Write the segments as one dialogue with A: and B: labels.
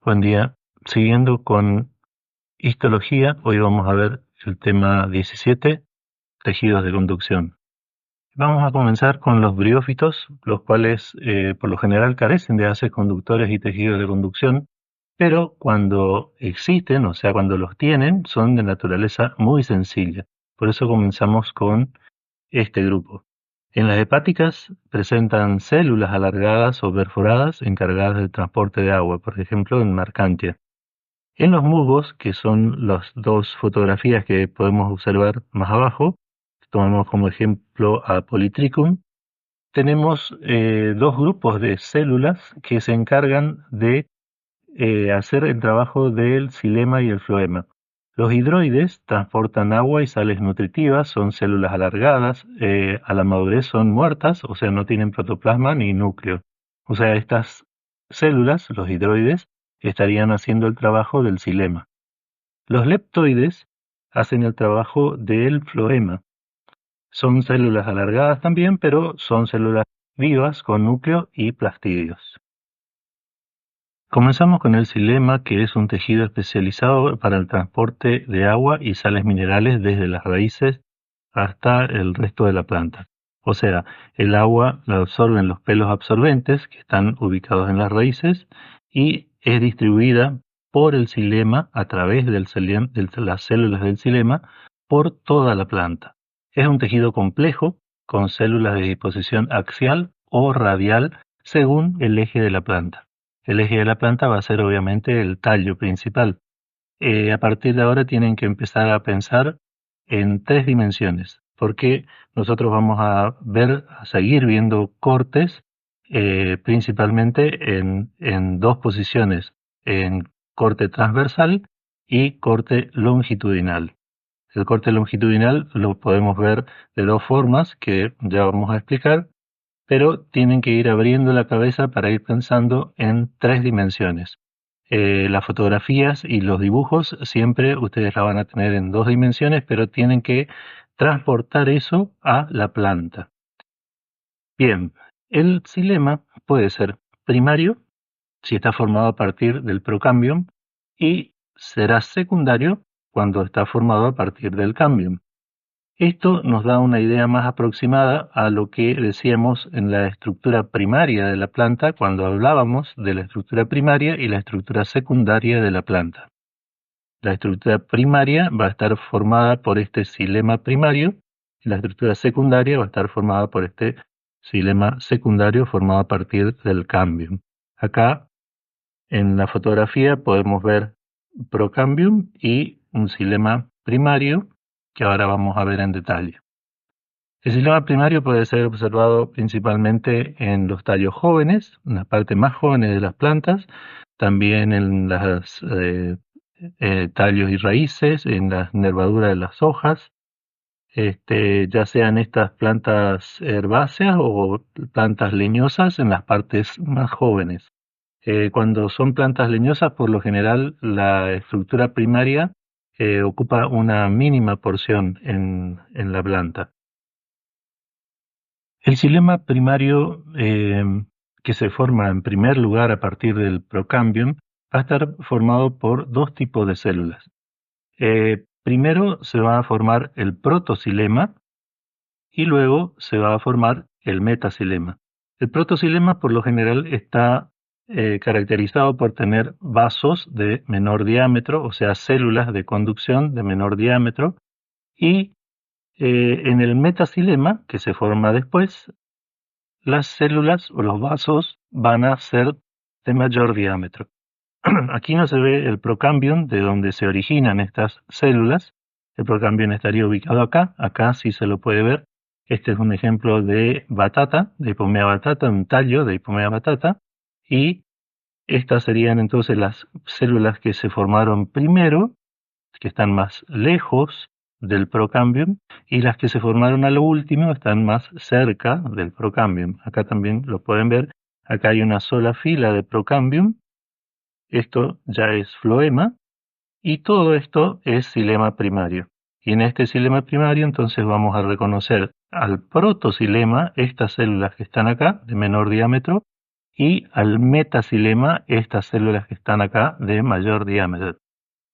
A: Buen día. Siguiendo con histología, hoy vamos a ver el tema 17, tejidos de conducción. Vamos a comenzar con los briófitos, los cuales por lo general carecen de haces conductores y tejidos de conducción, pero cuando existen, o sea, cuando los tienen, son de naturaleza muy sencilla. Por eso comenzamos con este grupo. En las hepáticas presentan células alargadas o perforadas encargadas del transporte de agua, por ejemplo en Mercantia. En los musgos, que son las dos fotografías que podemos observar más abajo, tomamos como ejemplo a Polytrichum, tenemos dos grupos de células que se encargan de hacer el trabajo del xilema y el floema. Los hidroides transportan agua y sales nutritivas, son células alargadas, a la madurez son muertas, o sea, no tienen protoplasma ni núcleo. O sea, estas células, los hidroides, estarían haciendo el trabajo del xilema. Los leptoides hacen el trabajo del floema. Son células alargadas también, pero son células vivas con núcleo y plastidios. Comenzamos con el xilema, que es un tejido especializado para el transporte de agua y sales minerales desde las raíces hasta el resto de la planta. O sea, el agua la absorben los pelos absorbentes que están ubicados en las raíces y es distribuida por el xilema a través de las células del xilema por toda la planta. Es un tejido complejo con células de disposición axial o radial según el eje de la planta. El eje de la planta va a ser obviamente el tallo principal. A partir de ahora tienen que empezar a pensar en tres dimensiones, porque nosotros vamos a seguir viendo cortes, principalmente en dos posiciones, en corte transversal y corte longitudinal. El corte longitudinal lo podemos ver de dos formas que ya vamos a explicar, pero tienen que ir abriendo la cabeza para ir pensando en tres dimensiones. Las fotografías y los dibujos siempre ustedes la van a tener en dos dimensiones, pero tienen que transportar eso a la planta. Bien, el xilema puede ser primario, si está formado a partir del procambium, y será secundario cuando está formado a partir del cambium. Esto nos da una idea más aproximada a lo que decíamos en la estructura primaria de la planta cuando hablábamos de la estructura primaria y la estructura secundaria de la planta. La estructura primaria va a estar formada por este xilema primario y la estructura secundaria va a estar formada por este xilema secundario formado a partir del cambium. Acá en la fotografía podemos ver procambium y un xilema primario que ahora vamos a ver en detalle. El xilema primario puede ser observado principalmente en los tallos jóvenes, en las partes más jóvenes de las plantas, también en los tallos y raíces, en las nervaduras de las hojas, ya sean estas plantas herbáceas o plantas leñosas en las partes más jóvenes. Cuando son plantas leñosas, por lo general, la estructura primaria ocupa una mínima porción en la planta. El xilema primario, que se forma en primer lugar a partir del procambium, va a estar formado por dos tipos de células. Primero se va a formar el protoxilema y luego se va a formar el metaxilema. El protoxilema por lo general está caracterizado por tener vasos de menor diámetro, o sea, células de conducción de menor diámetro, y en el metaxilema, que se forma después, las células o los vasos van a ser de mayor diámetro. Aquí no se ve el procambium de donde se originan estas células. El procambium estaría ubicado acá. Acá sí se lo puede ver. Este es un ejemplo de batata, de Hipomea batata, un tallo de Hipomea batata. Y estas serían entonces las células que se formaron primero, que están más lejos del procambium, y las que se formaron a lo último están más cerca del procambium. Acá también lo pueden ver. Acá hay una sola fila de procambium. Esto ya es floema y todo esto es xilema primario. Y en este xilema primario entonces vamos a reconocer al protoxilema, estas células que están acá, de menor diámetro, y al metaxilema, estas células que están acá de mayor diámetro.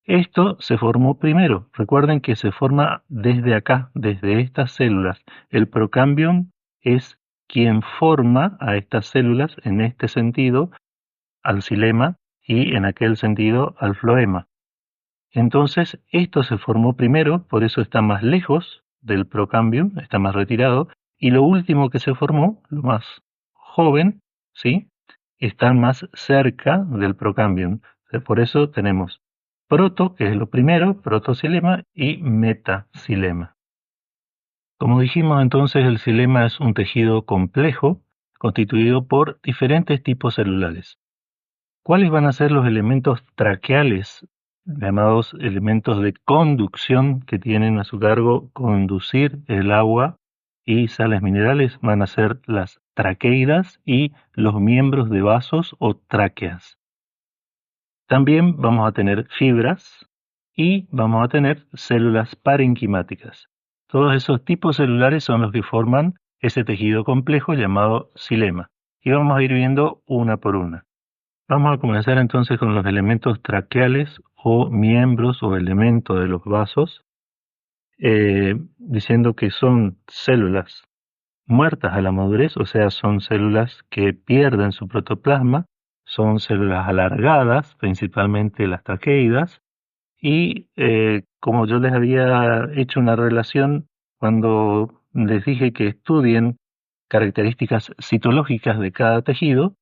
A: Esto se formó primero. Recuerden que se forma desde acá, desde estas células. El procambium es quien forma a estas células, en este sentido, al xilema y en aquel sentido al floema. Entonces, esto se formó primero, por eso está más lejos del procambium, está más retirado, y lo último que se formó, lo más joven, ¿sí? Está más cerca del procambium. Por eso tenemos proto, que es lo primero, protoxilema, y metaxilema. Como dijimos entonces, el xilema es un tejido complejo constituido por diferentes tipos celulares. ¿Cuáles van a ser los elementos traqueales, llamados elementos de conducción, que tienen a su cargo conducir el agua y sales minerales? Van a ser las traqueidas y los miembros de vasos o tráqueas. También vamos a tener fibras y vamos a tener células parenquimáticas. Todos esos tipos celulares son los que forman ese tejido complejo llamado xilema. Y vamos a ir viendo una por una. Vamos a comenzar entonces con los elementos traqueales o miembros o elementos de los vasos, diciendo que son células muertas a la madurez, o sea, son células que pierden su protoplasma, son células alargadas, principalmente las traqueidas, y como yo les había hecho una relación cuando les dije que estudien características citológicas de cada tejido,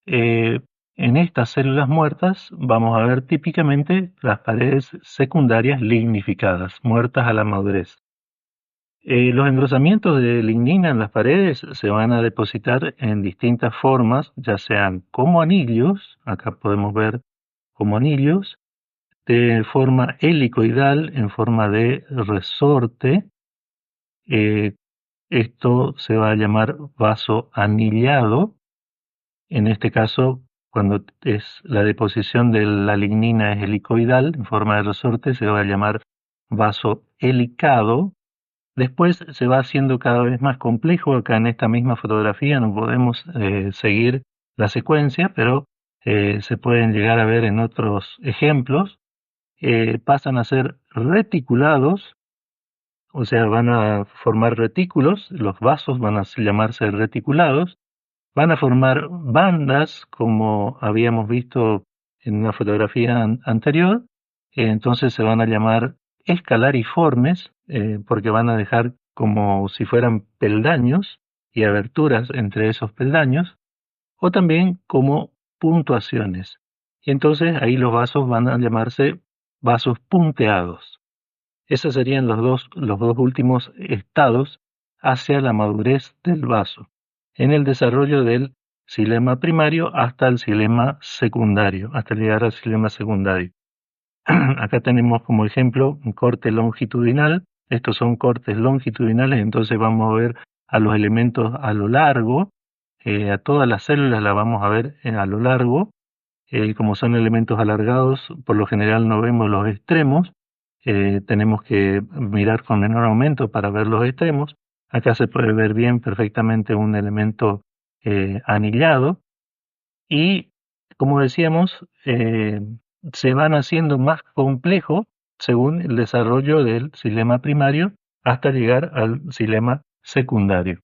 A: eh, en estas células muertas vamos a ver típicamente las paredes secundarias lignificadas, muertas a la madurez. Los engrosamientos de lignina en las paredes se van a depositar en distintas formas, ya sean como anillos, acá podemos ver como anillos, de forma helicoidal, en forma de resorte. eh, Esto se va a llamar vaso anillado. En este caso, cuando es la deposición de la lignina es helicoidal, en forma de resorte, se va a llamar vaso helicado. Después se va haciendo cada vez más complejo. Acá en esta misma fotografía no podemos seguir la secuencia, pero se pueden llegar a ver en otros ejemplos. Pasan a ser reticulados, o sea, van a formar retículos, los vasos van a llamarse reticulados, van a formar bandas, como habíamos visto en una fotografía anterior. Entonces se van a llamar escalariformes, porque van a dejar como si fueran peldaños y aberturas entre esos peldaños, o también como puntuaciones. Y entonces ahí los vasos van a llamarse vasos punteados. Esos serían los dos últimos estados hacia la madurez del vaso, en el desarrollo del xilema primario hasta el xilema secundario, hasta llegar al xilema secundario. Acá tenemos como ejemplo un corte longitudinal. Estos son cortes longitudinales, entonces vamos a ver a los elementos a lo largo, a todas las células las vamos a ver a lo largo. Como son elementos alargados, por lo general no vemos los extremos. Tenemos que mirar con menor aumento para ver los extremos. Acá se puede ver bien perfectamente un elemento anillado y, como decíamos, se van haciendo más complejos según el desarrollo del xilema primario hasta llegar al xilema secundario.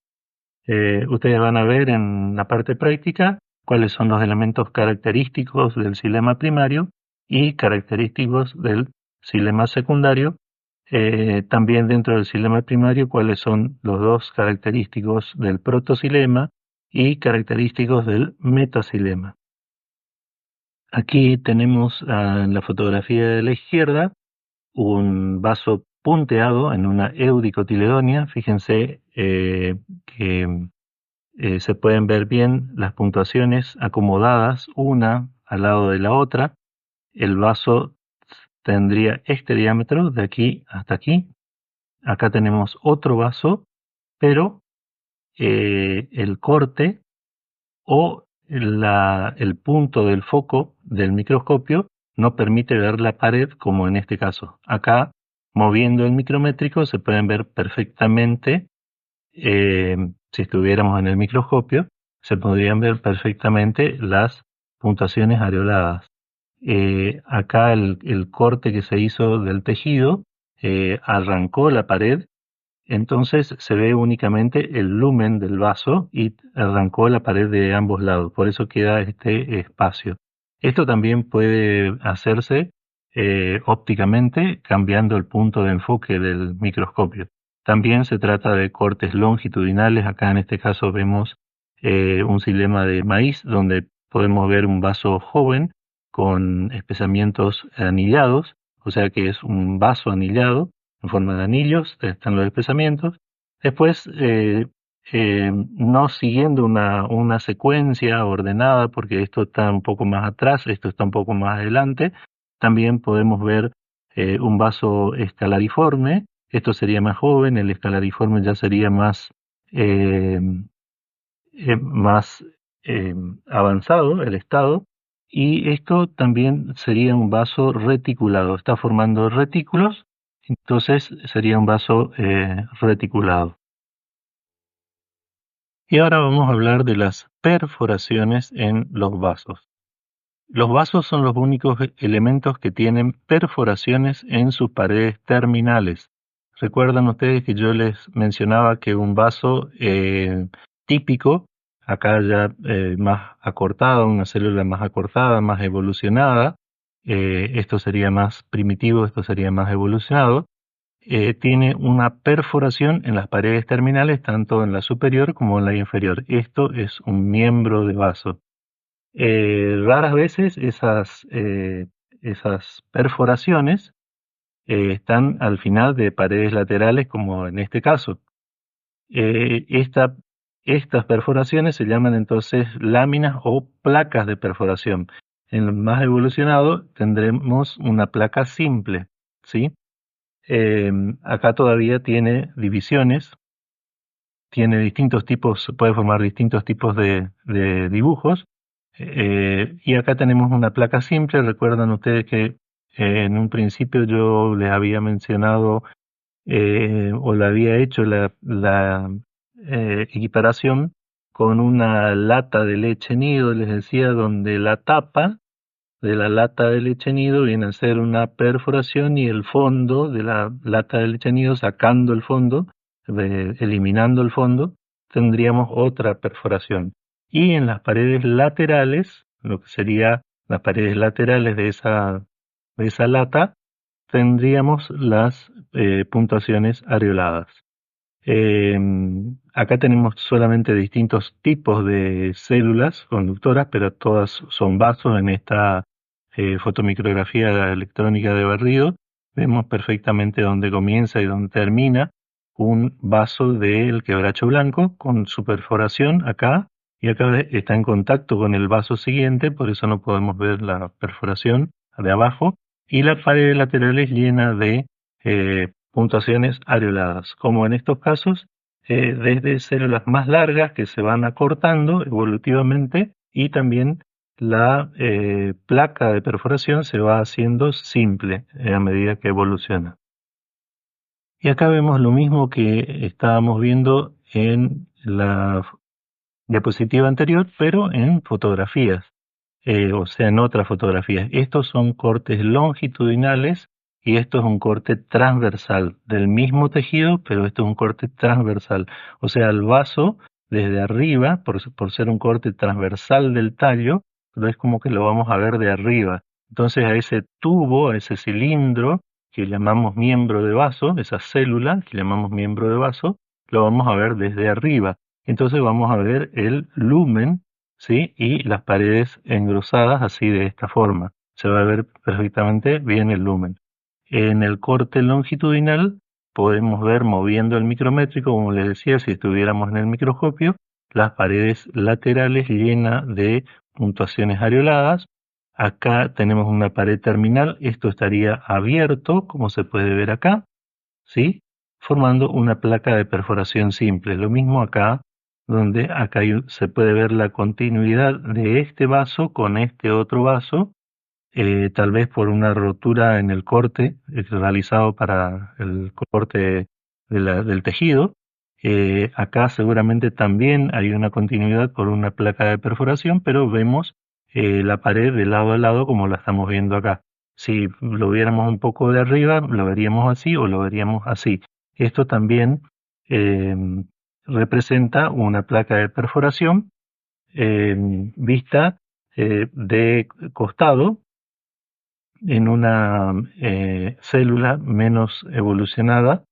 A: Ustedes van a ver en la parte práctica cuáles son los elementos característicos del xilema primario y característicos del xilema secundario. También dentro del xilema primario cuáles son los dos característicos del protoxilema y característicos del metaxilema. Aquí tenemos en la fotografía de la izquierda un vaso punteado en una eudicotiledonia. Fíjense que se pueden ver bien las puntuaciones acomodadas una al lado de la otra. El vaso tendría este diámetro de aquí hasta aquí. Acá tenemos otro vaso, pero el corte o el punto del foco del microscopio no permite ver la pared como en este caso. Acá, moviendo el micrométrico, se pueden ver perfectamente, si estuviéramos en el microscopio, se podrían ver perfectamente las puntuaciones areoladas. Acá el corte que se hizo del tejido arrancó la pared, entonces se ve únicamente el lumen del vaso y arrancó la pared de ambos lados, por eso queda este espacio. Esto también puede hacerse ópticamente cambiando el punto de enfoque del microscopio. También se trata de cortes longitudinales, acá en este caso vemos un xilema de maíz donde podemos ver un vaso joven con espesamientos anillados, o sea que es un vaso anillado en forma de anillos, están los espesamientos. Después, no siguiendo una secuencia ordenada, porque esto está un poco más atrás, esto está un poco más adelante, también podemos ver un vaso escalariforme, esto sería más joven, el escalariforme ya sería eh, más avanzado el estado, y esto también sería un vaso reticulado, está formando retículos, entonces sería un vaso reticulado. Y ahora vamos a hablar de las perforaciones en los vasos. Los vasos son los únicos elementos que tienen perforaciones en sus paredes terminales. Recuerdan ustedes que yo les mencionaba que un vaso típico, acá ya más acortado, una célula más acortada, más evolucionada, esto sería más primitivo, esto sería más evolucionado, tiene una perforación en las paredes terminales, tanto en la superior como en la inferior. Esto es un miembro de vaso. Raras veces esas perforaciones están al final de paredes laterales, como en este caso. Eh, esta- Estas perforaciones se llaman entonces láminas o placas de perforación. En el más evolucionado tendremos una placa simple, ¿sí? Acá todavía tiene divisiones, tiene distintos tipos, puede formar distintos tipos de dibujos. Y acá tenemos una placa simple. Recuerdan ustedes que en un principio yo les había mencionado o le había hecho la equiparación con una lata de leche nido, les decía, donde la tapa de la lata de leche nido viene a ser una perforación y el fondo de la lata de leche nido, sacando el fondo, eliminando el fondo, tendríamos otra perforación. Y en las paredes laterales, lo que sería las paredes laterales de esa lata, tendríamos las puntuaciones areoladas. Eh, Acá tenemos solamente distintos tipos de células conductoras, pero todas son vasos en esta fotomicrografía electrónica de barrido. Vemos perfectamente dónde comienza y dónde termina un vaso del quebracho blanco con su perforación acá, y acá está en contacto con el vaso siguiente, por eso no podemos ver la perforación de abajo, y la pared lateral es llena de puntuaciones areoladas, como en estos casos, desde células más largas que se van acortando evolutivamente, y también la placa de perforación se va haciendo simple a medida que evoluciona. Y acá vemos lo mismo que estábamos viendo en la diapositiva anterior, pero en fotografías, o sea, en otras fotografías. Estos son cortes longitudinales y esto es un corte transversal del mismo tejido, pero esto es un corte transversal. O sea, el vaso desde arriba, por ser un corte transversal del tallo, lo es como que lo vamos a ver de arriba. Entonces a ese tubo, a ese cilindro que llamamos miembro de vaso, esa célula que llamamos miembro de vaso, lo vamos a ver desde arriba. Entonces vamos a ver el lumen, ¿sí? Y las paredes engrosadas así de esta forma. Se va a ver perfectamente bien el lumen. En el corte longitudinal podemos ver, moviendo el micrométrico, como les decía, si estuviéramos en el microscopio, las paredes laterales llenas de puntuaciones areoladas. Acá tenemos una pared terminal, esto estaría abierto, como se puede ver acá, ¿sí? Formando una placa de perforación simple. Lo mismo acá, donde acá se puede ver la continuidad de este vaso con este otro vaso, tal vez por una rotura en el corte realizado para el corte del tejido, Acá seguramente también hay una continuidad por una placa de perforación, pero vemos la pared de lado a lado como la estamos viendo acá. Si lo viéramos un poco de arriba, lo veríamos así o lo veríamos así. Esto también eh, representa una placa de perforación vista de costado en una célula menos evolucionada.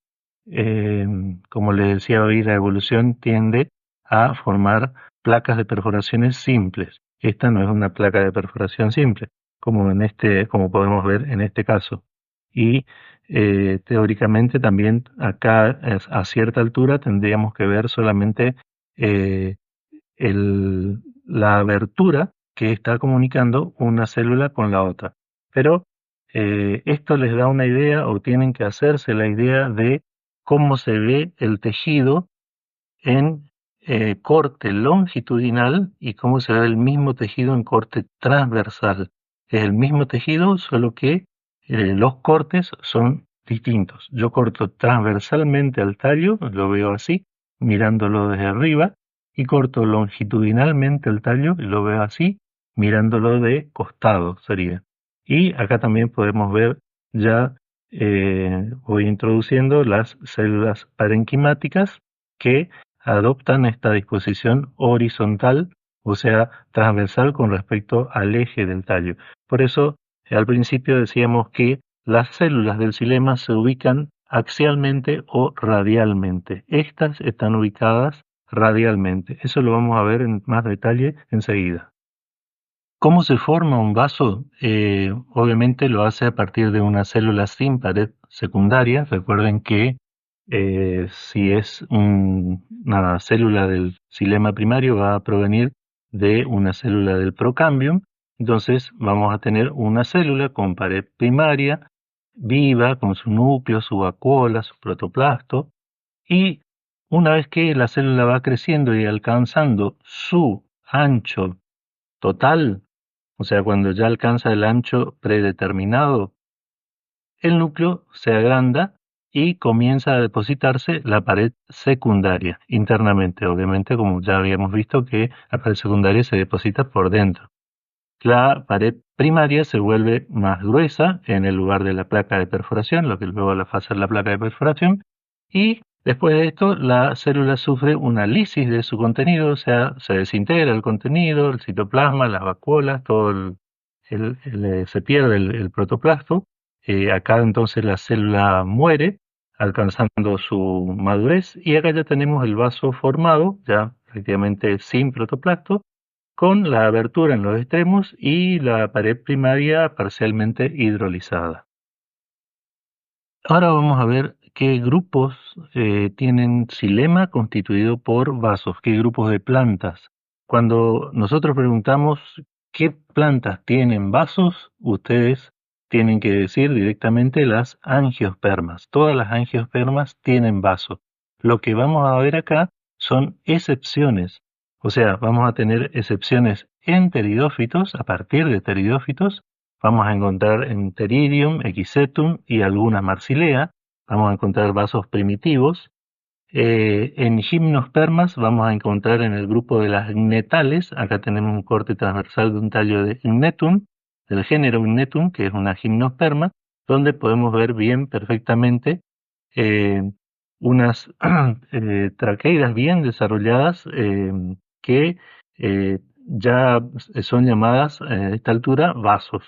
A: Como les decía hoy, la evolución tiende a formar placas de perforaciones simples. Esta no es una placa de perforación simple, como podemos ver en este caso. Y teóricamente también acá a cierta altura tendríamos que ver solamente eh, la abertura que está comunicando una célula con la otra. Pero esto les da una idea o tienen que hacerse la idea de cómo se ve el tejido en corte longitudinal y cómo se ve el mismo tejido en corte transversal. Es el mismo tejido, solo que los cortes son distintos. Yo corto transversalmente al tallo, lo veo así, mirándolo desde arriba, y corto longitudinalmente el tallo, y lo veo así, mirándolo de costado sería. Y acá también podemos ver ya, voy introduciendo las células parenquimáticas que adoptan esta disposición horizontal, o sea, transversal con respecto al eje del tallo. Por eso, al principio decíamos que las células del xilema se ubican axialmente o radialmente. Estas están ubicadas radialmente. Eso lo vamos a ver en más detalle enseguida. ¿Cómo se forma un vaso? Obviamente lo hace a partir de una célula sin pared secundaria. Recuerden que si es una célula del xilema primario va a provenir de una célula del procambium. Entonces vamos a tener una célula con pared primaria, viva, con su núcleo, su vacuola, su protoplasto. Y una vez que la célula va creciendo y alcanzando su ancho total, o sea, cuando ya alcanza el ancho predeterminado, el núcleo se agranda y comienza a depositarse la pared secundaria internamente. Obviamente, como ya habíamos visto que la pared secundaria se deposita por dentro. La pared primaria se vuelve más gruesa en el lugar de la placa de perforación, lo que luego va a hacer la placa de perforación, y después de esto la célula sufre una lisis de su contenido, o sea, se desintegra el contenido, el citoplasma, las vacuolas, todo se pierde el protoplasto. Acá entonces la célula muere, alcanzando su madurez, y acá ya tenemos el vaso formado, ya prácticamente sin protoplasto, con la abertura en los extremos y la pared primaria parcialmente hidrolizada. Ahora vamos a ver qué grupos tienen xilema constituido por vasos, qué grupos de plantas. Cuando nosotros preguntamos qué plantas tienen vasos, ustedes tienen que decir directamente las angiospermas. Todas las angiospermas tienen vaso. Lo que vamos a ver acá son excepciones. O sea, vamos a tener excepciones en pteridófitos, a partir de pteridófitos. Vamos a encontrar en Pteridium, Equisetum y algunas Marsilea. Vamos a encontrar vasos primitivos. En gimnospermas vamos a encontrar en el grupo de las gnetales. Acá tenemos un corte transversal de un tallo de Gnetum, del género Gnetum, que es una gimnosperma, donde podemos ver bien perfectamente eh, unas traqueidas bien desarrolladas que ya son llamadas a esta altura vasos.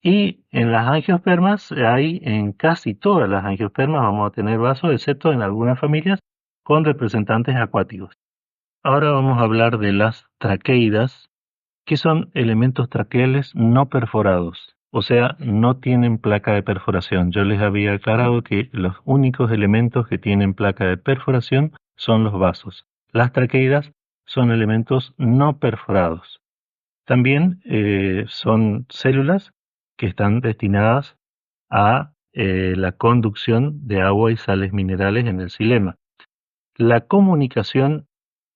A: Y en las angiospermas hay, en casi todas las angiospermas vamos a tener vasos, excepto en algunas familias con representantes acuáticos. Ahora vamos a hablar de las traqueidas, que son elementos traqueales no perforados, o sea, no tienen placa de perforación. Yo les había aclarado que los únicos elementos que tienen placa de perforación son los vasos. Las traqueidas son elementos no perforados. También son células que están destinadas a la conducción de agua y sales minerales en el xilema. La comunicación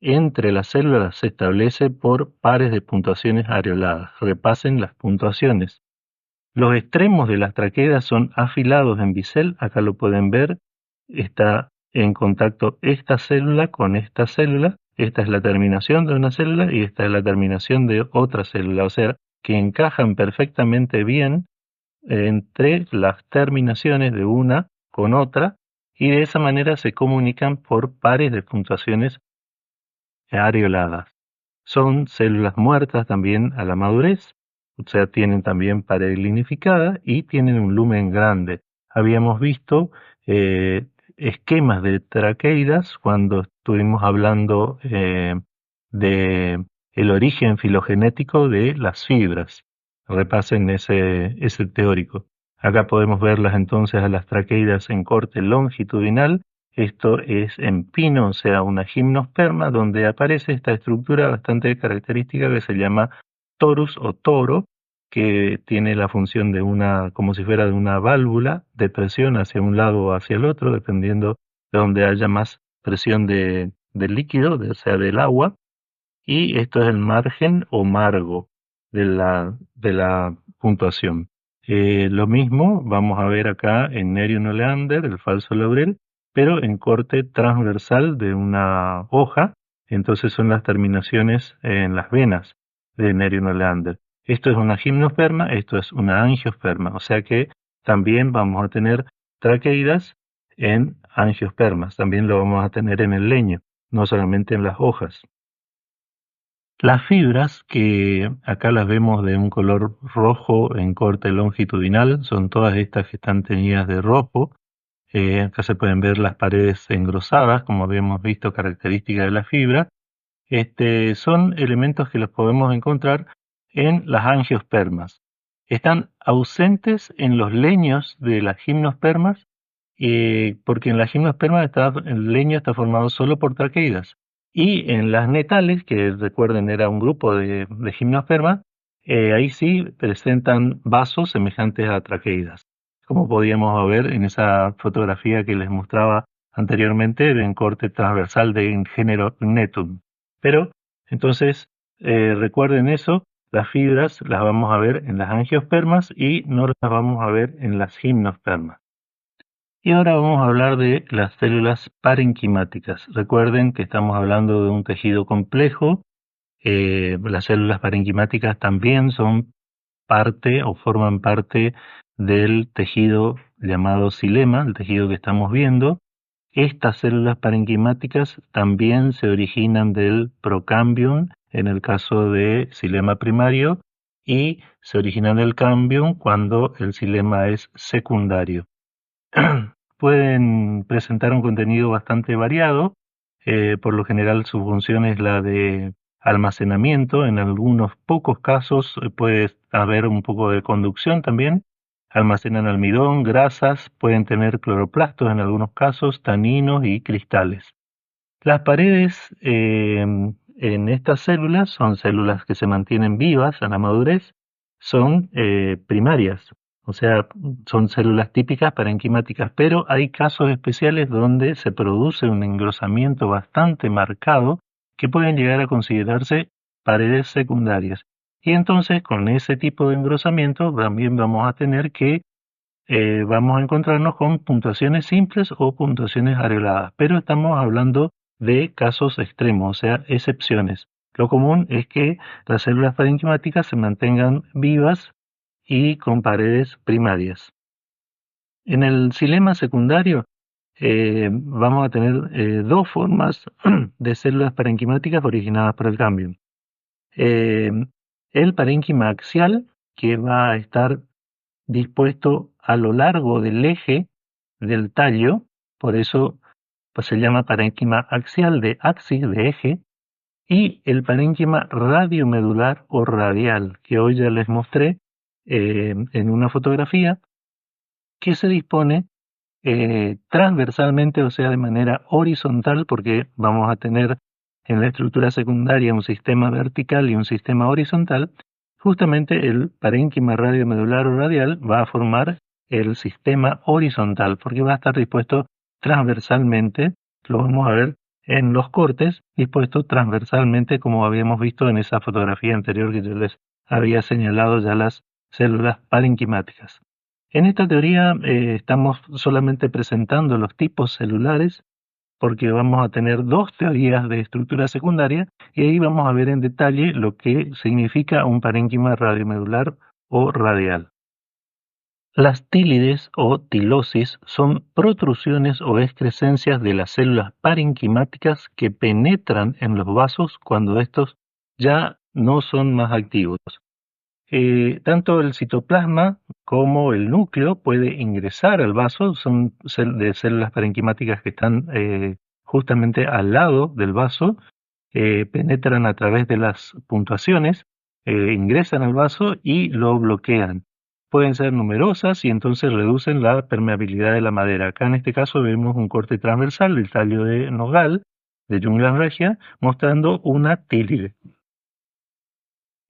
A: entre las células se establece por pares de puntuaciones areoladas. Repasen las puntuaciones. Los extremos de las traqueidas son afilados en bisel, acá lo pueden ver, está en contacto esta célula con esta célula. Esta es la terminación de una célula y esta es la terminación de otra célula. O sea, que encajan perfectamente bien entre las terminaciones de una con otra y de esa manera se comunican por pares de puntuaciones areoladas. Son células muertas también a la madurez, o sea, tienen también pared lignificada y tienen un lumen grande. Habíamos visto esquemas de traqueidas cuando estuvimos hablando de el origen filogenético de las fibras. Repasen ese teórico. Acá podemos verlas entonces a las traqueidas en corte longitudinal. Esto es en pino, o sea, una gimnosperma, donde aparece esta estructura bastante característica que se llama torus o toro, que tiene la función de una, como si fuera de una válvula de presión hacia un lado o hacia el otro, dependiendo de donde haya más presión del líquido, o sea, del agua, y esto es el margen o margo de la puntuación. Lo mismo vamos a ver acá en Nerium oleander, el falso laurel, pero en corte transversal de una hoja, entonces son las terminaciones en las venas de Nerium oleander. Esto es una gimnosperma, esto es una angiosperma, o sea que también vamos a tener traqueidas en angiospermas, también lo vamos a tener en el leño, no solamente en las hojas. Las fibras, que acá las vemos de un color rojo en corte longitudinal, son todas estas que están teñidas de rojo. Acá se pueden ver las paredes engrosadas, como habíamos visto, características de la fibra. Son elementos que los podemos encontrar en las angiospermas. Están ausentes en los leños de las gimnospermas, porque en las gimnospermas el leño está formado solo por traqueidas. Y en las netales, que recuerden era un grupo de gimnospermas, ahí sí presentan vasos semejantes a traqueidas, como podíamos ver en esa fotografía que les mostraba anteriormente en corte transversal de género Netum. Pero entonces recuerden eso, las fibras las vamos a ver en las angiospermas y no las vamos a ver en las gimnospermas. Y ahora vamos a hablar de las células parenquimáticas. Recuerden que estamos hablando de un tejido complejo. Las células parenquimáticas también son parte o forman parte del tejido llamado xilema, el tejido que estamos viendo. Estas células parenquimáticas también se originan del procambium en el caso de xilema primario y se originan del cambium cuando el xilema es secundario. Pueden presentar un contenido bastante variado. Por lo general su función es la de almacenamiento. En algunos pocos casos puede haber un poco de conducción también. Almacenan almidón, grasas, pueden tener cloroplastos en algunos casos, taninos y cristales. Las paredes en estas células son células que se mantienen vivas a la madurez, son primarias, o sea, son células típicas parenquimáticas, pero hay casos especiales donde se produce un engrosamiento bastante marcado que pueden llegar a considerarse paredes secundarias. Y entonces con ese tipo de engrosamiento también vamos a tener que vamos a encontrarnos con puntuaciones simples o puntuaciones areoladas, pero estamos hablando de casos extremos, o sea, excepciones. Lo común es que las células parenquimáticas se mantengan vivas y con paredes primarias. En el xilema secundario vamos a tener dos formas de células parenquimáticas originadas por el cambio. Eh, el parénquima axial, que va a estar dispuesto a lo largo del eje del tallo, por eso pues, se llama parénquima axial de axis, de eje, y el parénquima radiomedular o radial, que hoy ya les mostré en una fotografía, que se dispone transversalmente, o sea, de manera horizontal, porque vamos a tener en la estructura secundaria un sistema vertical y un sistema horizontal. Justamente el parénquima radiomedular o radial va a formar el sistema horizontal, porque va a estar dispuesto transversalmente, lo vamos a ver en los cortes, dispuesto transversalmente, como habíamos visto en esa fotografía anterior que yo les había señalado ya las células parenquimáticas. En esta teoría estamos solamente presentando los tipos celulares porque vamos a tener dos teorías de estructura secundaria y ahí vamos a ver en detalle lo que significa un parénquima radiomedular o radial. Las tílides o tilosis son protrusiones o excrescencias de las células parenquimáticas que penetran en los vasos cuando estos ya no son más activos. Tanto el citoplasma como el núcleo puede ingresar al vaso, son de células parenquimáticas que están justamente al lado del vaso, penetran a través de las puntuaciones, ingresan al vaso y lo bloquean. Pueden ser numerosas y entonces reducen la permeabilidad de la madera. Acá en este caso vemos un corte transversal del tallo de nogal, de Jungla regia, mostrando una tílide.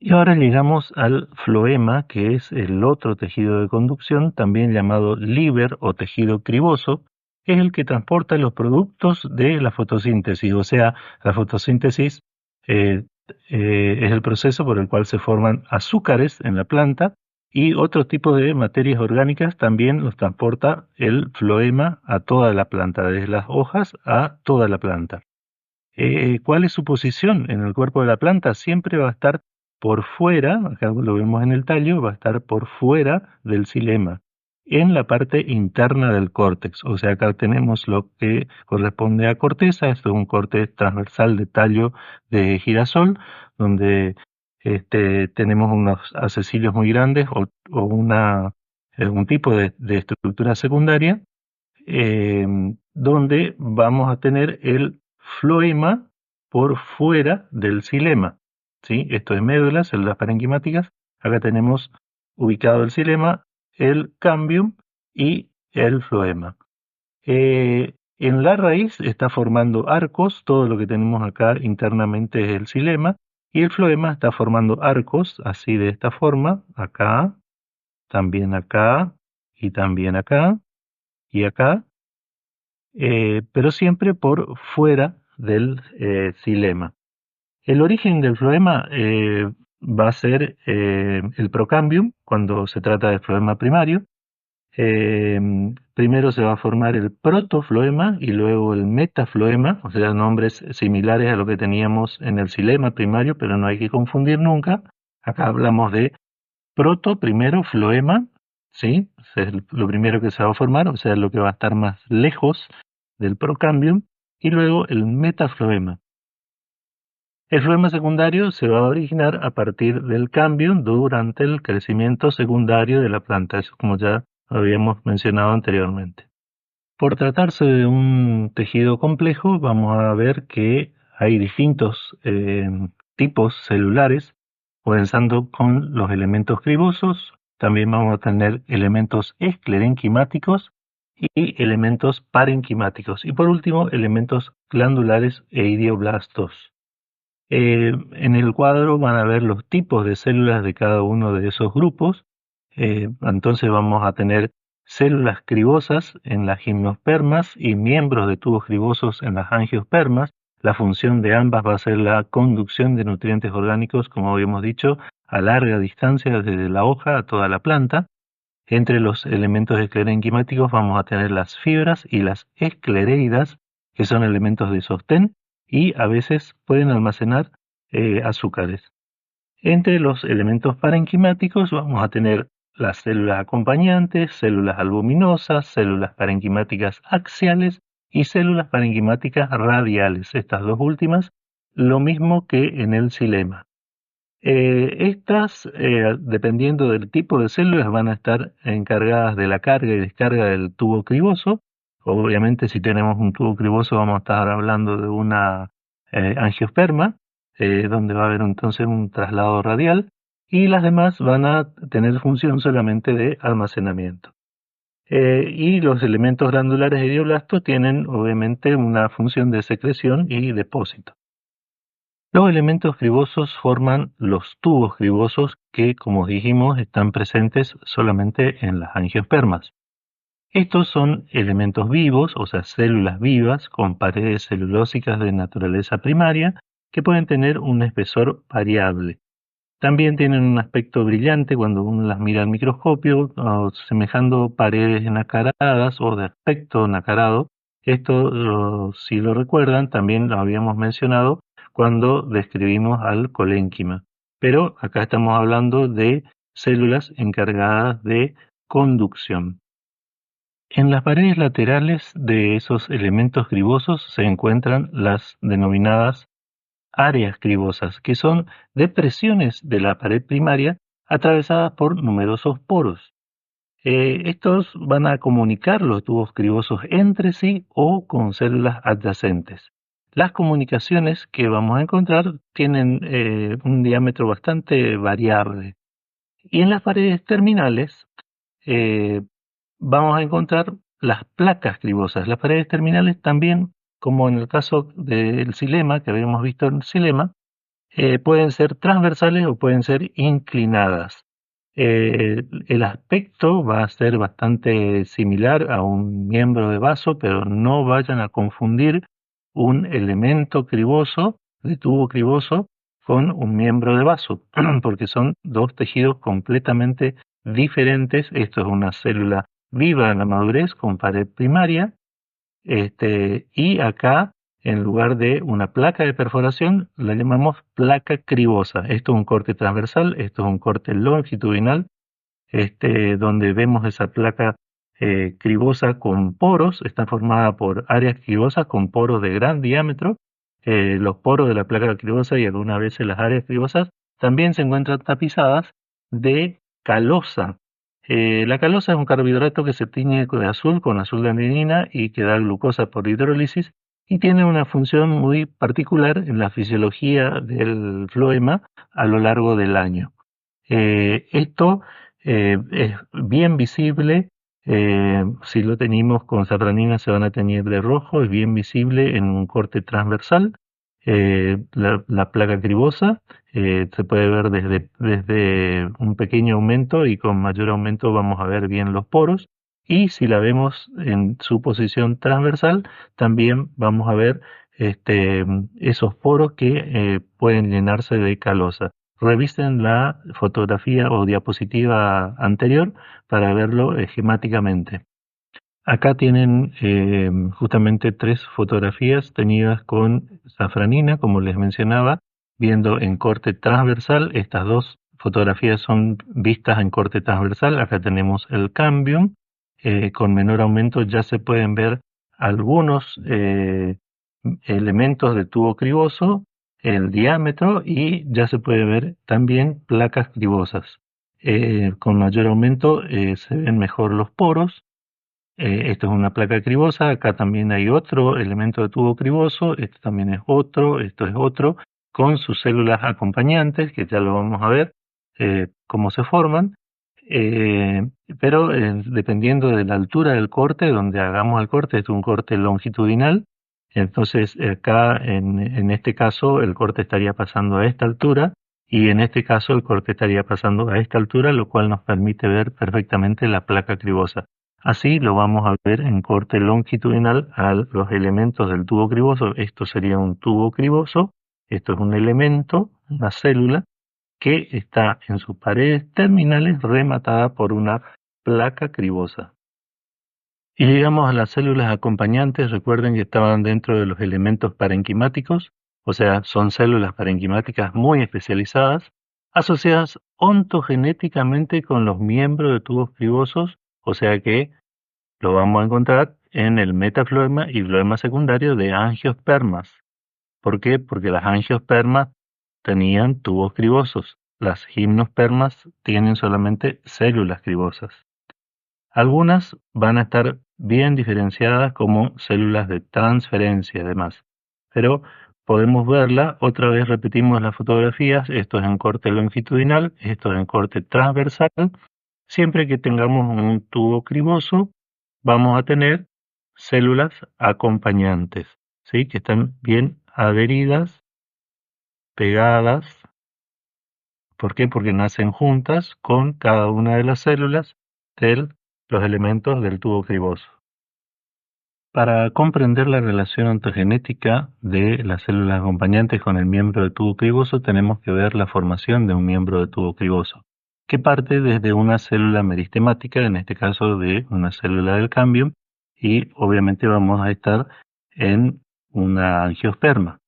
A: Y ahora llegamos al floema, que es el otro tejido de conducción, también llamado líber o tejido criboso, que es el que transporta los productos de la fotosíntesis. O sea, la fotosíntesis eh, es el proceso por el cual se forman azúcares en la planta y otros tipos de materias orgánicas también los transporta el floema a toda la planta, desde las hojas a toda la planta. ¿Cuál es su posición en el cuerpo de la planta? Siempre va a estar por fuera, acá lo vemos en el tallo, va a estar por fuera del xilema, en la parte interna del córtex. O sea, acá tenemos lo que corresponde a corteza, esto es un corte transversal de tallo de girasol, donde tenemos unos acecilios muy grandes o un tipo de estructura secundaria donde vamos a tener el floema por fuera del xilema. ¿Sí? Esto es médula, células parenquimáticas. Acá tenemos ubicado el xilema, el cambium y el floema. En la raíz está formando arcos, todo lo que tenemos acá internamente es el xilema, y el floema está formando arcos, así de esta forma, acá, también acá, y también acá, y acá, pero siempre por fuera del xilema. El origen del floema va a ser el procambium, cuando se trata de floema primario. Primero se va a formar el protofloema y luego el metafloema, o sea, nombres similares a lo que teníamos en el xilema primario, pero no hay que confundir nunca. Acá hablamos de proto, primero, floema, ¿sí? Es lo primero que se va a formar, o sea, lo que va a estar más lejos del procambium, y luego el metafloema. El floema secundario se va a originar a partir del cambium durante el crecimiento secundario de la planta, eso como ya habíamos mencionado anteriormente. Por tratarse de un tejido complejo, vamos a ver que hay distintos tipos celulares, comenzando con los elementos cribosos. También vamos a tener elementos esclerenquimáticos y elementos parenquimáticos. Y por último, elementos glandulares e idioblastos. En el cuadro van a ver los tipos de células de cada uno de esos grupos. Entonces vamos a tener células cribosas en las gimnospermas y miembros de tubos cribosos en las angiospermas. La función de ambas va a ser la conducción de nutrientes orgánicos, como habíamos dicho, a larga distancia desde la hoja a toda la planta. Entre los elementos esclerenquimáticos vamos a tener las fibras y las esclereidas, que son elementos de sostén y a veces pueden almacenar azúcares. Entre los elementos parenquimáticos vamos a tener las células acompañantes, células albuminosas, células parenquimáticas axiales y células parenquimáticas radiales. Estas dos últimas, lo mismo que en el xilema. Estas, dependiendo del tipo de células, van a estar encargadas de la carga y descarga del tubo criboso. Obviamente, si tenemos un tubo criboso, vamos a estar hablando de una angiosperma, donde va a haber entonces un traslado radial, y las demás van a tener función solamente de almacenamiento. Y los elementos glandulares e idioblastos tienen obviamente una función de secreción y depósito. Los elementos cribosos forman los tubos cribosos que, como dijimos, están presentes solamente en las angiospermas. Estos son elementos vivos, o sea, células vivas con paredes celulósicas de naturaleza primaria que pueden tener un espesor variable. También tienen un aspecto brillante cuando uno las mira al microscopio, semejando paredes nacaradas o de aspecto nacarado, Esto, si lo recuerdan, también lo habíamos mencionado cuando describimos al colénquima. Pero acá estamos hablando de células encargadas de conducción. En las paredes laterales de esos elementos cribosos se encuentran las denominadas áreas cribosas, que son depresiones de la pared primaria atravesadas por numerosos poros. Estos van a comunicar los tubos cribosos entre sí o con células adyacentes. Las comunicaciones que vamos a encontrar tienen un diámetro bastante variable. Y en las paredes terminales eh, vamos a encontrar las placas cribosas. Las paredes terminales también, como en el caso del xilema, que habíamos visto en el xilema, pueden ser transversales o pueden ser inclinadas. El aspecto va a ser bastante similar a un miembro de vaso, pero no vayan a confundir un elemento criboso, de tubo criboso, con un miembro de vaso, porque son dos tejidos completamente diferentes. Esto es una célula viva en la madurez con pared primaria, y acá, en lugar de una placa de perforación, la llamamos placa cribosa. Esto es un corte transversal, esto es un corte longitudinal, donde vemos esa placa cribosa con poros, está formada por áreas cribosas con poros de gran diámetro. Los poros de la placa cribosa y algunas veces las áreas cribosas también se encuentran tapizadas de calosa. La calosa es un carbohidrato que se tiñe de azul con azul de adenina y que da glucosa por hidrólisis y tiene una función muy particular en la fisiología del floema a lo largo del año. Esto es bien visible. Si lo teñimos con safranina se van a teñir de rojo, es bien visible en un corte transversal. La placa cribosa se puede ver desde un pequeño aumento y con mayor aumento vamos a ver bien los poros. Y si la vemos en su posición transversal, también vamos a ver esos poros que pueden llenarse de calosa. Revisen la fotografía o diapositiva anterior para verlo esquemáticamente. Acá tienen justamente 3 fotografías tenidas con safranina, como les mencionaba, viendo en corte transversal. Estas 2 fotografías son vistas en corte transversal. Acá tenemos el cambium. Con menor aumento ya se pueden ver algunos elementos de tubo criboso, el diámetro, y ya se puede ver también placas cribosas. Con mayor aumento se ven mejor los poros. Esto es una placa cribosa, acá también hay otro elemento de tubo criboso, esto también es otro, esto es otro, con sus células acompañantes, que ya lo vamos a ver cómo se forman. Eh, pero dependiendo de la altura del corte, donde hagamos el corte, es un corte longitudinal. Entonces acá en este caso el corte estaría pasando a esta altura y en este caso el corte estaría pasando a esta altura, lo cual nos permite ver perfectamente la placa cribosa. Así lo vamos a ver en corte longitudinal a los elementos del tubo criboso. Esto sería un tubo criboso, esto es un elemento, una célula, que está en sus paredes terminales rematada por una placa cribosa. Y llegamos a las células acompañantes. Recuerden que estaban dentro de los elementos parenquimáticos, o sea, son células parenquimáticas muy especializadas, asociadas ontogenéticamente con los miembros de tubos cribosos, o sea que lo vamos a encontrar en el metafloema y floema secundario de angiospermas. ¿Por qué? Porque las angiospermas tenían tubos cribosos. Las gimnospermas tienen solamente células cribosas. Algunas van a estar bien diferenciadas como células de transferencia además, pero podemos verla. Otra vez repetimos las fotografías. Esto es en corte longitudinal, esto es en corte transversal. Siempre que tengamos un tubo criboso, vamos a tener células acompañantes, ¿sí? Que están bien adheridas, pegadas. ¿Por qué? Porque nacen juntas con cada una de las células de los elementos del tubo criboso. Para comprender la relación ontogenética de las células acompañantes con el miembro de tubo criboso, tenemos que ver la formación de un miembro de tubo criboso, que parte desde una célula meristemática, en este caso de una célula del cambium, y obviamente vamos a estar en una angiosperma.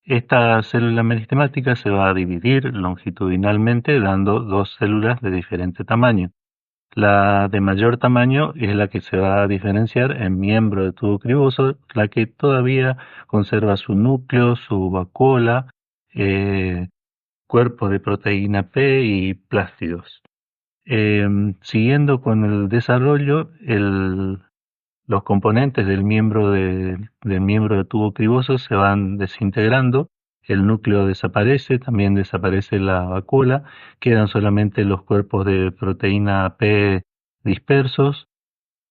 A: Esta célula meristemática se va a dividir longitudinalmente dando dos células de diferente tamaño. La de mayor tamaño es la que se va a diferenciar en miembro de tubo criboso, la que todavía conserva su núcleo, su vacuola, eh, cuerpos de proteína P y plástidos. Siguiendo con el desarrollo, los componentes del miembro de tubo criboso se van desintegrando, el núcleo desaparece, también desaparece la vacuola, quedan solamente los cuerpos de proteína P dispersos,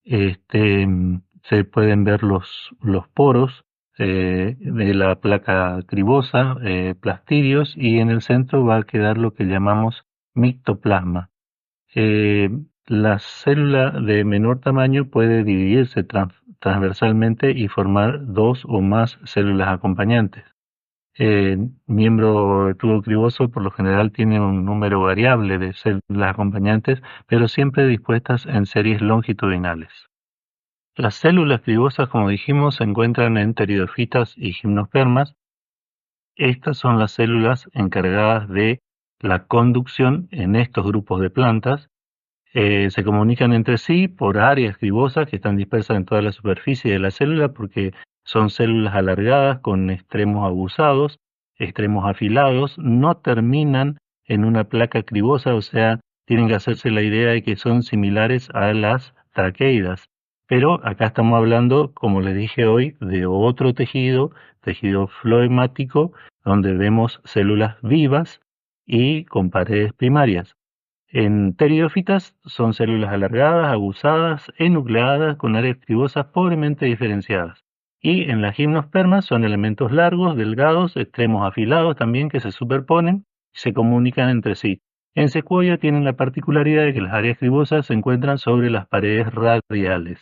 A: se pueden ver los poros de la placa cribosa, plastidios, y en el centro va a quedar lo que llamamos mictoplasma. Eh, la célula de menor tamaño puede dividirse transversalmente y formar dos o más células acompañantes. El miembro de tubo criboso por lo general tiene un número variable de células acompañantes, pero siempre dispuestas en series longitudinales. Las células cribosas, como dijimos, se encuentran en pteridofitas y gimnospermas. Estas son las células encargadas de la conducción en estos grupos de plantas. Se comunican entre sí por áreas cribosas que están dispersas en toda la superficie de la célula porque son células alargadas con extremos abusados, extremos afilados, no terminan en una placa cribosa, o sea, tienen que hacerse la idea de que son similares a las traqueidas. Pero acá estamos hablando, como les dije hoy, de otro tejido, tejido floemático, donde vemos células vivas y con paredes primarias. En pteridofitas son células alargadas, abusadas, enucleadas, con áreas cribosas pobremente diferenciadas. Y en las gimnospermas son elementos largos, delgados, extremos afilados también que se superponen y se comunican entre sí. En secuoya tienen la particularidad de que las áreas cribosas se encuentran sobre las paredes radiales.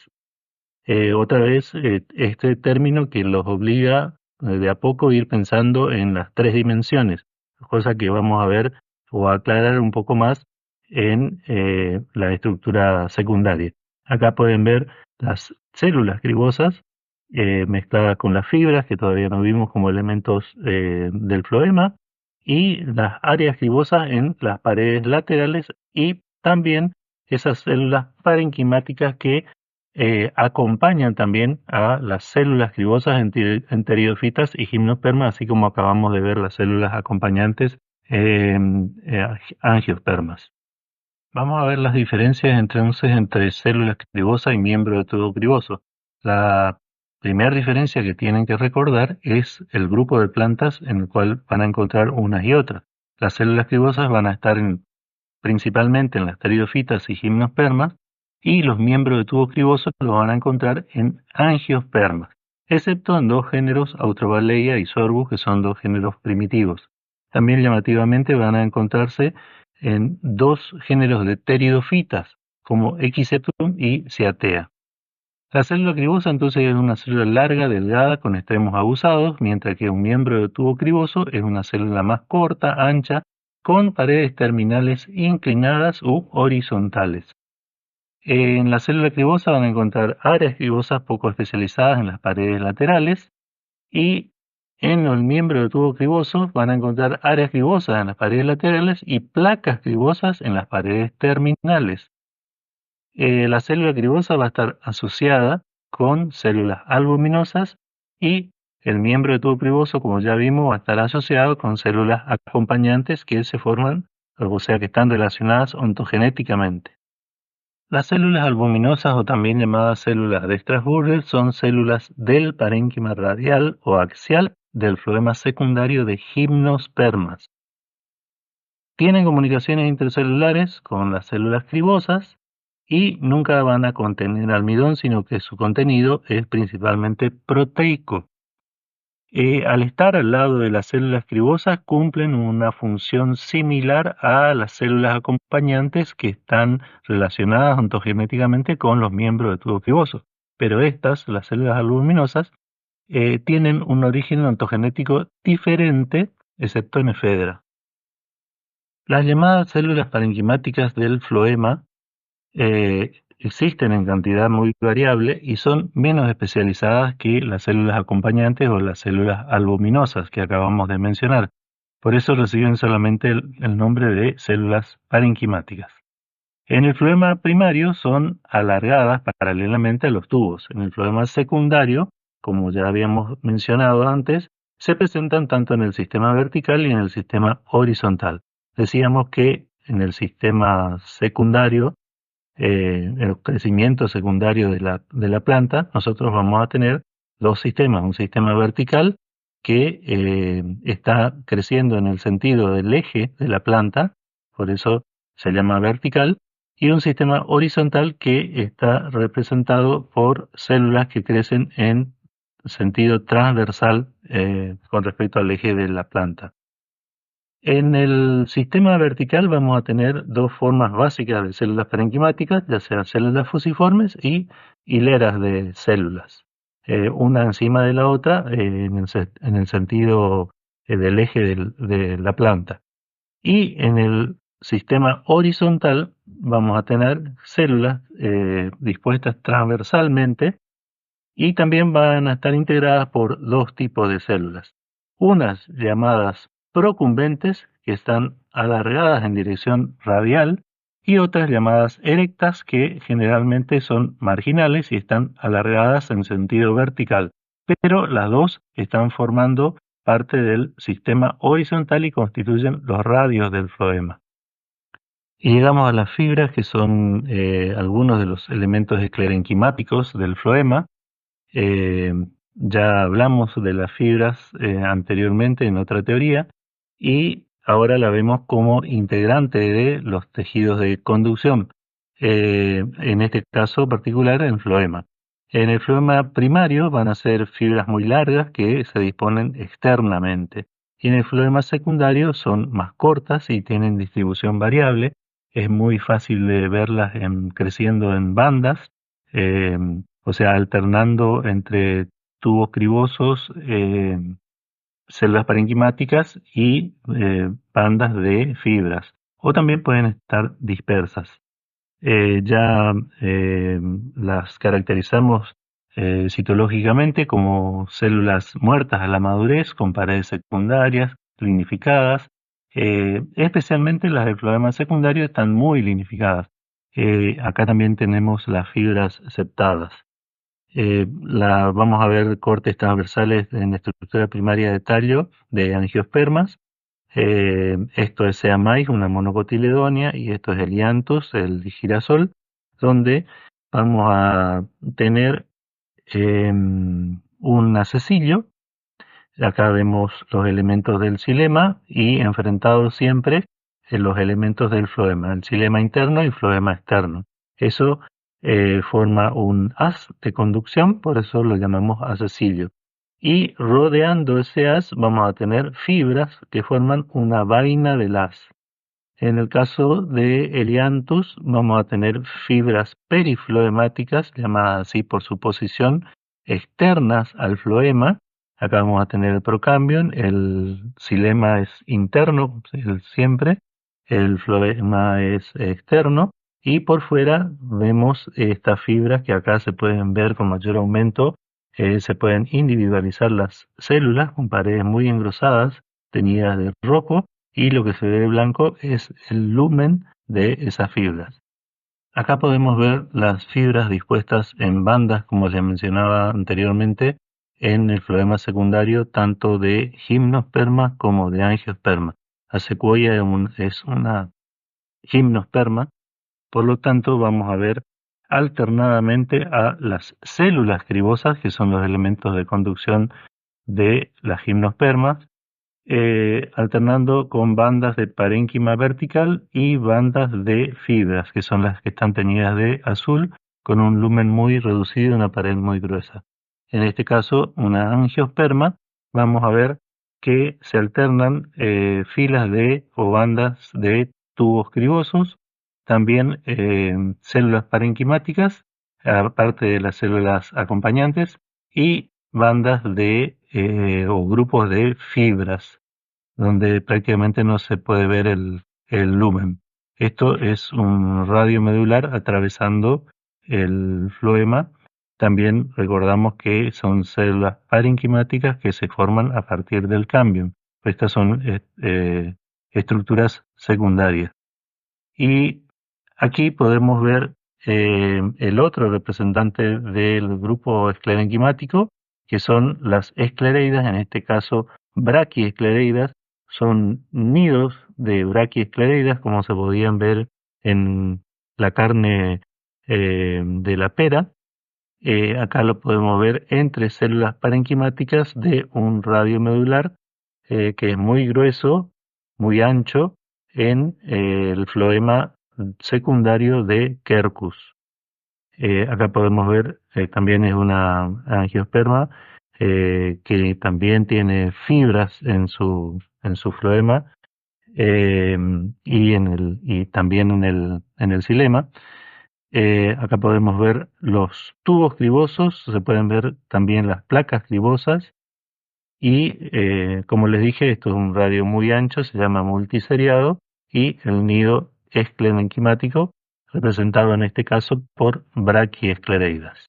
A: Otra vez, este término que los obliga de a poco a ir pensando en las tres dimensiones, cosa que vamos a ver o a aclarar un poco más en la estructura secundaria. Acá pueden ver las células cribosas mezcladas con las fibras que todavía no vimos como elementos del floema y las áreas cribosas en las paredes laterales y también esas células parenquimáticas que acompañan también a las células cribosas en pteridofitas y gimnospermas, así como acabamos de ver las células acompañantes en angiospermas. Vamos a ver las diferencias entonces entre células cribosas y miembro de tubo criboso. La primera diferencia que tienen que recordar es el grupo de plantas en el cual van a encontrar unas y otras. Las células cribosas van a estar principalmente en las pteridofitas y gimnospermas, y los miembros de tubo criboso los van a encontrar en angiospermas, excepto en dos géneros, Austrobaleia y Sorbus, que son dos géneros primitivos. También llamativamente van a encontrarse en dos géneros de pteridofitas, como Equiseptum y Cyathea. La célula cribosa entonces es una célula larga, delgada, con extremos abusados, mientras que un miembro de tubo criboso es una célula más corta, ancha, con paredes terminales inclinadas u horizontales. En la célula cribosa van a encontrar áreas cribosas poco especializadas en las paredes laterales y en el miembro de tubo criboso van a encontrar áreas cribosas en las paredes laterales y placas cribosas en las paredes terminales. La célula cribosa va a estar asociada con células albuminosas y el miembro de tubo criboso, como ya vimos, va a estar asociado con células acompañantes que se forman, o sea, que están relacionadas ontogenéticamente. Las células albuminosas, o también llamadas células de Strasburger, son células del parénquima radial o axial del floema secundario de gimnospermas. Tienen comunicaciones intercelulares con las células cribosas y nunca van a contener almidón, sino que su contenido es principalmente proteico. Al estar al lado de las células cribosas cumplen una función similar a las células acompañantes que están relacionadas ontogenéticamente con los miembros de tubo criboso. Pero estas, las células albuminosas, tienen un origen ontogenético diferente, excepto en efedra. Las llamadas células parenquimáticas del floema existen en cantidad muy variable y son menos especializadas que las células acompañantes o las células albuminosas que acabamos de mencionar. Por eso reciben solamente el nombre de células parenquimáticas. En el floema primario son alargadas paralelamente a los tubos. En el floema secundario, como ya habíamos mencionado antes, se presentan tanto en el sistema vertical y en el sistema horizontal. Decíamos que en el sistema secundario, el crecimiento secundario de la planta, nosotros vamos a tener dos sistemas, un sistema vertical que está creciendo en el sentido del eje de la planta, por eso se llama vertical, y un sistema horizontal que está representado por células que crecen en sentido transversal con respecto al eje de la planta. En el sistema vertical vamos a tener dos formas básicas de células parenquimáticas, ya sean células fusiformes y hileras de células, una encima de la otra en el sentido del eje de la planta. Y en el sistema horizontal vamos a tener células dispuestas transversalmente y también van a estar integradas por dos tipos de células. Unas llamadas procumbentes, que están alargadas en dirección radial, y otras llamadas erectas, que generalmente son marginales y están alargadas en sentido vertical. Pero las dos están formando parte del sistema horizontal y constituyen los radios del floema. Y llegamos a las fibras, que son algunos de los elementos esclerenquimáticos del floema. Eh, ya hablamos de las fibras anteriormente en otra teoría y ahora la vemos como integrante de los tejidos de conducción, en este caso particular en floema. En el floema primario van a ser fibras muy largas que se disponen externamente y en el floema secundario son más cortas y tienen distribución variable. Es muy fácil de verlas creciendo en bandas. eh, o sea, alternando entre tubos cribosos, células parenquimáticas y bandas de fibras, o también pueden estar dispersas. Ya las caracterizamos citológicamente como células muertas a la madurez con paredes secundarias, linificadas. Especialmente las del floema secundario están muy linificadas. Acá también tenemos las fibras septadas. Vamos a ver cortes transversales en la estructura primaria de tallo de angiospermas. Esto es Sea maíz, una monocotiledonia, y esto es el Helianthus, el girasol, donde vamos a tener un acecilio. Acá vemos los elementos del xilema y enfrentados siempre los elementos del floema, el xilema interno y el floema externo. Eso forma un haz de conducción, por eso lo llamamos acecilio. Y rodeando ese haz vamos a tener fibras que forman una vaina del haz. En el caso de Helianthus vamos a tener fibras perifloemáticas, llamadas así por su posición, externas al floema. Acá vamos a tener el procambium, el xilema es interno, siempre, el floema es externo, y por fuera vemos estas fibras que acá se pueden ver con mayor aumento. Se pueden individualizar las células con paredes muy engrosadas, teñidas de rojo, y lo que se ve blanco es el lumen de esas fibras. Acá podemos ver las fibras dispuestas en bandas, como les mencionaba anteriormente, en el floema secundario, tanto de gimnosperma como de angiosperma. La secuoya es una gimnosperma, por lo tanto vamos a ver alternadamente a las células cribosas, que son los elementos de conducción de las gimnospermas, alternando con bandas de parénquima vertical y bandas de fibras, que son las que están teñidas de azul, con un lumen muy reducido y una pared muy gruesa. En este caso, una angiosperma, vamos a ver que se alternan filas de o bandas de tubos cribosos, también células parenquimáticas, aparte de las células acompañantes, y bandas de o grupos de fibras, donde prácticamente no se puede ver el lumen. Esto es un radio medular atravesando el floema, también recordamos que son células parenquimáticas que se forman a partir del cambio. Estas son estructuras secundarias. Y aquí podemos ver el otro representante del grupo esclerenquimático, que son las esclereidas, en este caso braquiesclereidas. Son nidos de braquiesclereidas, como se podían ver en la carne de la pera. Acá lo podemos ver entre células parenquimáticas de un radio medular que es muy grueso, muy ancho, en el floema secundario de Quercus. Acá podemos ver, también es una angiosperma que también tiene fibras en su floema eh, y también en el xilema. Acá podemos ver los tubos cribosos, se pueden ver también las placas cribosas y, como les dije, esto es un radio muy ancho, se llama multiseriado y el nido esclerenquimático, representado en este caso por braquiesclereidas.